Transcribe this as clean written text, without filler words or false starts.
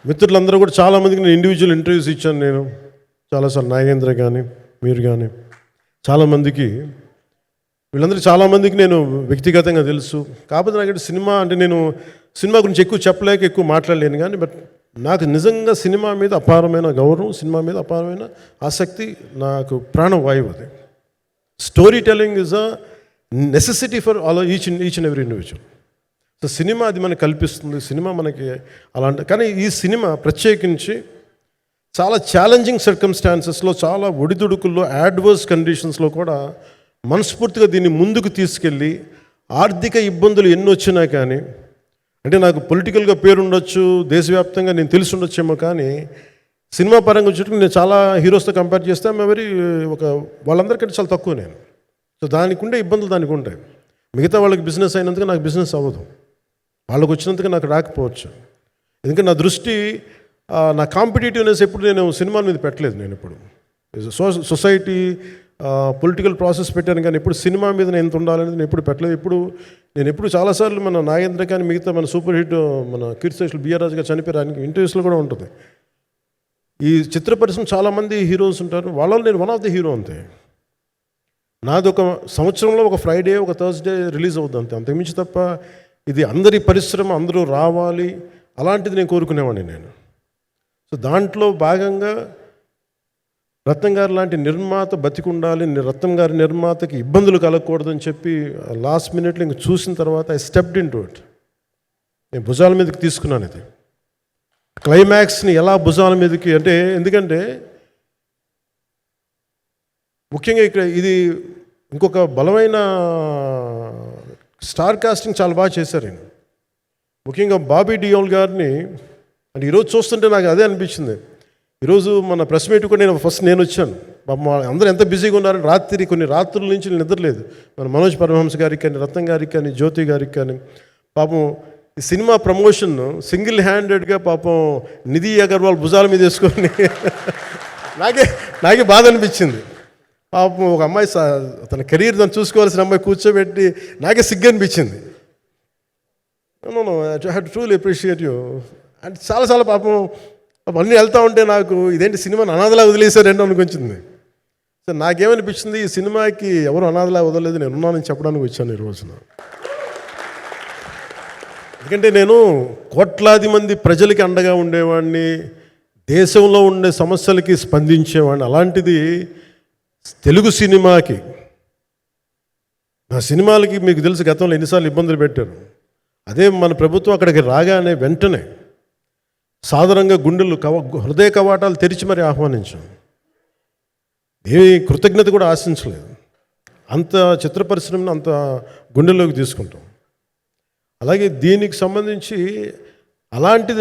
మిత్రులందరూ కూడా చాలామందికి నేను ఇండివిజువల్ ఇంటర్వ్యూస్ ఇచ్చాను. నేను చాలాసార్లు నాగేంద్ర కానీ మీరు కానీ చాలామందికి, వీళ్ళందరికీ చాలామందికి నేను వ్యక్తిగతంగా తెలుసు. కాకపోతే నాకు సినిమా అంటే నేను సినిమా గురించి ఎక్కువ చెప్పలేక ఎక్కువ మాట్లాడలేను. కానీ బట్ నాకు నిజంగా సినిమా మీద అపారమైన గౌరవం, సినిమా మీద అపారమైన ఆసక్తి, నాకు ప్రాణవాయువు అది. Story telling is a necessity for each and every individual. So cinema అది మనకు కల్పిస్తుంది, సినిమా మనకి అలాంటి. కానీ ఈ సినిమా ప్రత్యేకించి చాలా ఛాలెంజింగ్ సర్కమ్స్టాన్సెస్లో, చాలా ఒడిదుడుకుల్లో, యాడ్వర్స్ కండిషన్స్లో కూడా మనస్ఫూర్తిగా దీన్ని ముందుకు తీసుకెళ్ళి, ఆర్థిక ఇబ్బందులు ఎన్ని వచ్చినా కానీ, అంటే నాకు పొలిటికల్గా పేరుండొచ్చు, దేశవ్యాప్తంగా నేను తెలిసి ఉండొచ్చేమో, కానీ సినిమా పరంగా వచ్చేటప్పుడు నేను చాలా హీరోస్తో కంపేర్ చేస్తే వాళ్ళందరికంటే చాలా తక్కువ నేను. సో దానికి ఉండే ఇబ్బందులు దానికి ఉంటాయి. మిగతా వాళ్ళకి బిజినెస్ అయినందుకు నాకు బిజినెస్ అవ్వదు, వాళ్ళకు వచ్చినందుకు నాకు రాకపోవచ్చు. ఎందుకంటే నా దృష్టి, నా కాంపిటేటివ్నెస్ ఎప్పుడు నేను సినిమా మీద పెట్టలేదు. నేను ఇప్పుడు సొసైటీ పొలిటికల్ ప్రాసెస్ పెట్టాను, కానీ ఎప్పుడు సినిమా మీద నేను ఎంత ఉండాలనేది నేను ఎప్పుడు పెట్టలేదు. నేను ఎప్పుడు చాలాసార్లు మన నాగేంద్ర కానీ మిగతా మన సూపర్ హిట్ మన కీర్తిశేషులు బిఆర్ రాజు గారు చనిపోయారు, ఇంటర్వ్యూస్లో కూడా ఉంటుంది. ఈ చిత్ర పరిశ్రమ చాలామంది హీరోస్ ఉంటారు, వాళ్ళలో నేను వన్ ఆఫ్ ది హీరో అంతే. నాది ఒక సంవత్సరంలో ఒక ఫ్రైడే, ఒక థర్స్డే రిలీజ్ అవుతుంది అంతే, అంతకుమించి తప్ప ఇది అందరి పరిశ్రమ, అందరూ రావాలి అలాంటిది నేను కోరుకునేవాడిని నేను. సో దాంట్లో భాగంగా రత్నం గారు లాంటి నిర్మాత బతికుండాలి, రత్నం గారి నిర్మాతకి ఇబ్బందులు కలగకూడదని చెప్పి లాస్ట్ మినిట్లో ఇంక చూసిన తర్వాత I stepped in to it. నేను భుజాల మీదకి తీసుకున్నాను ఇది. క్లైమాక్స్ని ఎలా భుజాల మీదకి అంటే, ఎందుకంటే ముఖ్యంగా ఇక్కడ ఇది ఇంకొక బలమైన స్టార్ కాస్టింగ్ చాలా బాగా చేశారు ఆయన. ముఖ్యంగా బాబీ డియోల్ గారిని అంటే ఈరోజు చూస్తుంటే నాకు అదే అనిపించింది. ఈరోజు మన ప్రెస్ మీట్ కూడా నేను వచ్చాను. పాపం అందరూ ఎంత బిజీగా ఉన్నారని కొన్ని రాత్రుల నుంచి నిద్రలేదు. మన మనోజ్ పరమహంస గారికి కానీ, రత్నం గారికి కానీ, జ్యోతి గారికి కానీ, పాపం ఈ సినిమా ప్రమోషన్ సింగిల్ హ్యాండెడ్గా పాపం నిధి అగర్వాల్ భుజాల మీద వేసుకొని నాకే బాధ అనిపించింది. పాపం ఒక అమ్మాయి తన కెరీర్ తను చూసుకోవాల్సిన అమ్మాయి కూర్చోబెట్టి నాకే సిగ్గు అనిపించింది. I have to truly appreciate you. అంటే చాలా పాపం అన్నీ వెళ్తూ ఉంటే నాకు ఇదేంటి సినిమాని అనాథలా వదిలేశారంటే అనిపించింది. సో నాకేమనిపించింది, ఈ సినిమాకి ఎవరు అనాథలా వదలలేదు, నేను ఉన్నానని చెప్పడానికి వచ్చాను ఈ రోజున. ఎందుకంటే నేను కోట్లాది మంది ప్రజలకి అండగా ఉండేవాడిని, దేశంలో ఉండే సమస్యలకి స్పందించేవాడిని. అలాంటిది తెలుగు సినిమాకి, నా సినిమాలకి మీకు తెలుసు గతంలో ఎన్నిసార్లు ఇబ్బందులు పెట్టారు. అదే మన ప్రభుత్వం అక్కడికి రాగానే వెంటనే సాధారణంగా హృదయ కవాటాలు తెరిచి మరీ ఆహ్వానించాం. ఏమీ కృతజ్ఞత కూడా ఆశించలేదు. అంత చిత్ర పరిశ్రమను అంత గుండెల్లోకి తీసుకుంటాం. అలాగే దీనికి సంబంధించి అలాంటిది